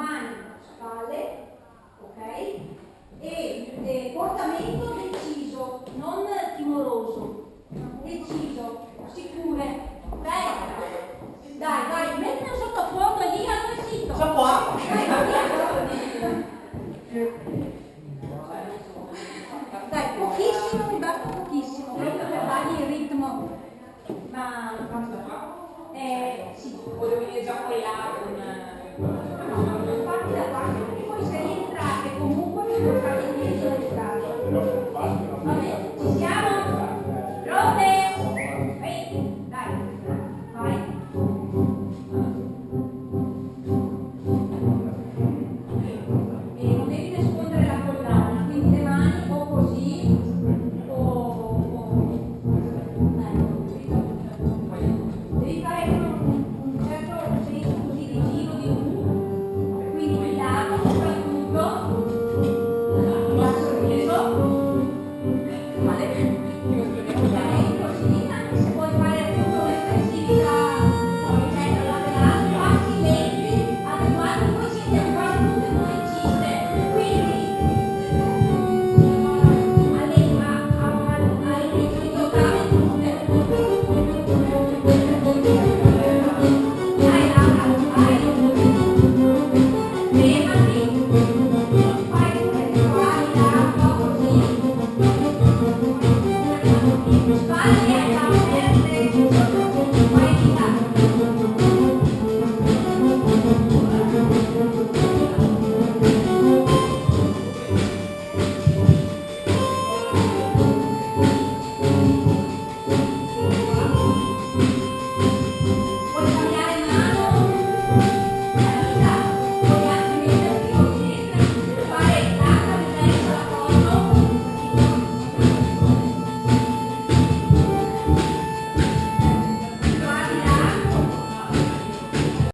mani, spalle, ok? E portamento deciso, non timoroso, deciso, sicure. Dai, mettilo sotto fuoco lì, allora zitto. Sono qua. Dai, pochissimo, mi basta pochissimo, proprio per dargli il ritmo. Ma sì. O devo venire già con le